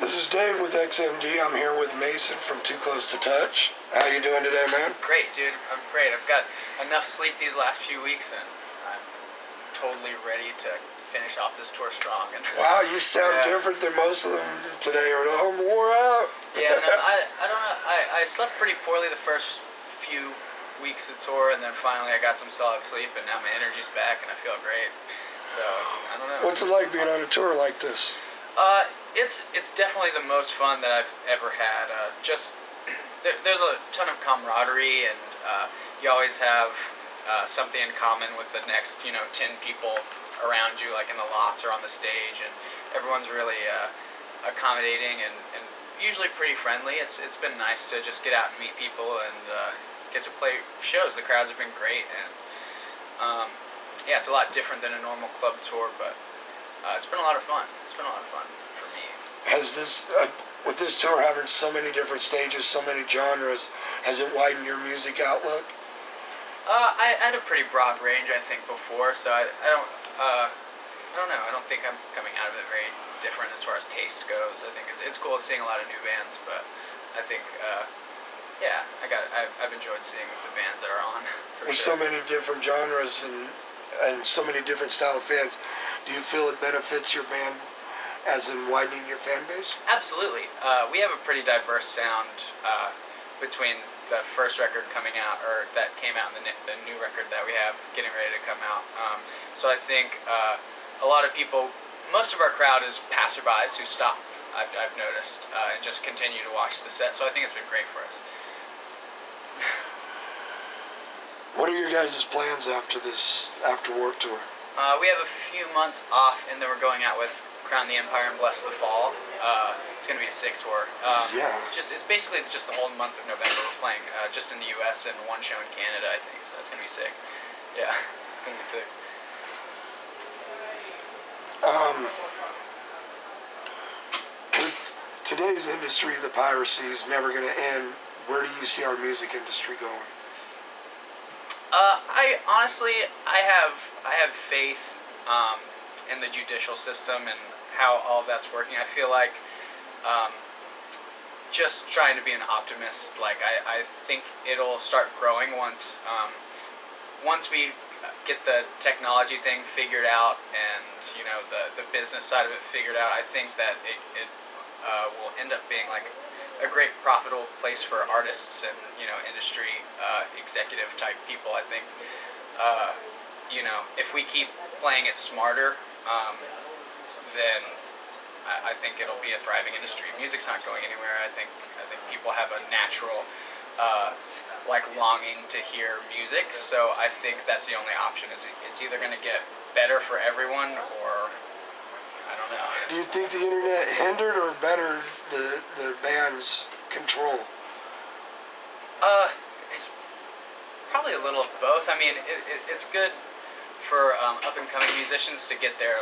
This is Dave with XMD. I'm here with Mason from Too Close to Touch. How you doing today, man? Great, dude. I'm great. I've got enough sleep these last few weeks, and I'm totally ready to finish off this tour strong. And wow, you sound different than most of them today. I'm wore out. Yeah, no, I don't know. I slept pretty poorly the first few weeks of tour, and then finally I got some solid sleep, and now my energy's back, and I feel great. So I don't know. What's it like being on a tour like this? It's definitely the most fun that I've ever had. There's a ton of camaraderie, and you always have something in common with the next 10 people around you, like in the lots or on the stage, and everyone's really accommodating and usually pretty friendly. It's been nice to just get out and meet people and get to play shows. The crowds have been great, and yeah, it's a lot different than a normal club tour, but it's been a lot of fun. It's been a lot of fun for me. Has this, with this tour having so many different stages, so many genres, has it widened your music outlook? I had a pretty broad range, I think, before, so I don't know. I don't think I'm coming out of it very different as far as taste goes. I think it's cool seeing a lot of new bands, but I think, yeah, I've enjoyed seeing the bands that are on. With so many different genres and so many different style of fans, do you feel it benefits your band as in widening your fan base? Absolutely. We have a pretty diverse sound between the first record coming out, or that came out, and the new record that we have getting ready to come out. So I think a lot of people, most of our crowd is passerbys who stop, I've noticed, and just continue to watch the set. So I think it's been great for us. What are your guys' plans after Warped Tour? We have a few months off, and then we're going out with Crown the Empire and Bless the Fall. It's going to be a sick tour. Yeah. It's basically just the whole month of November. We're playing just in the U.S. and one show in Canada, I think. So it's going to be sick. Yeah, it's going to be sick. With today's industry, the piracy is never going to end. Where do you see our music industry going? I honestly, I have faith in the judicial system and how all of that's working. I feel like just trying to be an optimist. Like I think it'll start growing once we get the technology thing figured out and the business side of it figured out. I think that it will end up being like a great profitable place for artists and industry executive type people. I think if we keep playing it smarter, then I think it'll be a thriving industry. Music's not going anywhere. I think people have a natural longing to hear music. So I think that's the only option. It's either going to get better for everyone, or I don't know. Do you think the internet hindered or bettered the band's control? It's probably a little of both. I mean, it's good for up-and-coming musicians to get their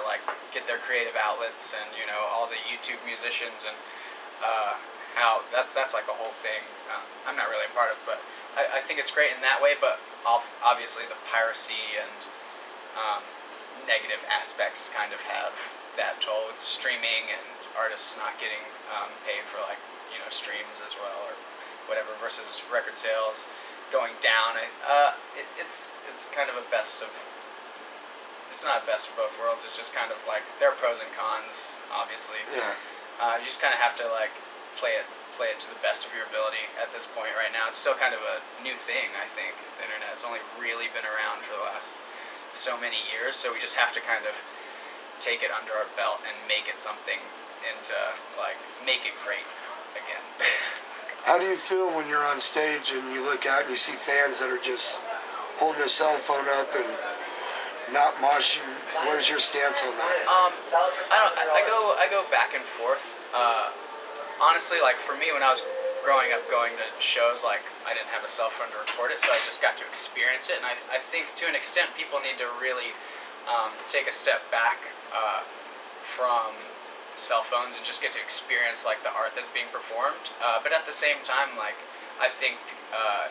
creative outlets, and all the YouTube musicians, and how that's like a whole thing. I'm not really a part of, but I think it's great in that way. But obviously the piracy and negative aspects kind of have that toll with streaming and artists not getting paid for streams as well or whatever, versus record sales going down. It's kind of it's not a best of both worlds. It's just kind of like there are pros and cons, obviously. Yeah. You just kind of have to play it to the best of your ability at this point right now. It's still kind of a new thing, I think. The internet's only really been around for the last so many years, so we just have to kind of take it under our belt and make it something, and make it great again. How do you feel when you're on stage and you look out and you see fans that are just holding a cell phone up and not moshing? Where's your stance on that? I go back and forth. Honestly, for me, when I was growing up, going to shows, I didn't have a cell phone to record it, so I just got to experience it. And I think to an extent, people need to really take a step back from cell phones and just get to experience the art that's being performed. But at the same time, I think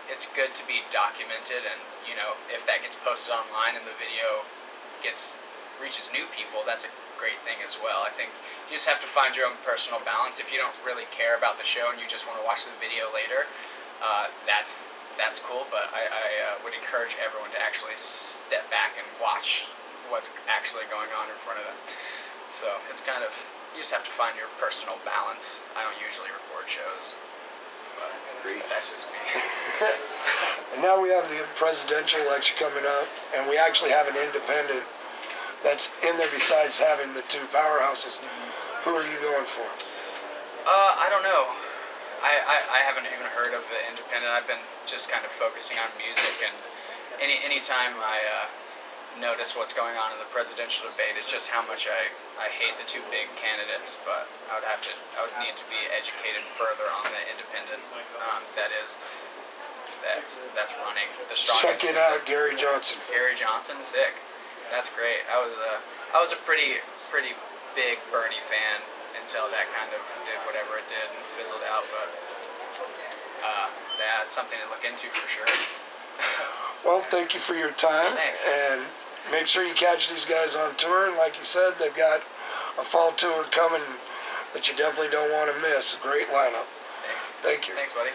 it's good to be documented, and if that gets posted online and the video reaches new people, that's a great thing as well. I think you just have to find your own personal balance. If you don't really care about the show and you just want to watch the video later, that's cool. But I would encourage everyone to actually step back and watch what's actually going on in front of them. So it's kind of, you just have to find your personal balance. I don't usually record shows, but that's just me. And now we have the presidential election coming up, and we actually have an independent that's in there besides having the two powerhouses. Who are you going for? I don't know. I haven't even heard of the independent. I've been just kind of focusing on music, and anytime I notice what's going on in the presidential debate, it's just how much I hate the two big candidates. But I would need to be educated further on the independent that's running the strong. Check it out, Gary Johnson. Gary Johnson, sick. That's great. I was a pretty big Bernie fan until that kind of did whatever it did and fizzled out. But yeah, it's something to look into for sure. Well, thank you for your time. Thanks. And make sure you catch these guys on tour. And like you said, they've got a fall tour coming that you definitely don't want to miss. A great lineup. Thanks. Thank you. Thanks, buddy.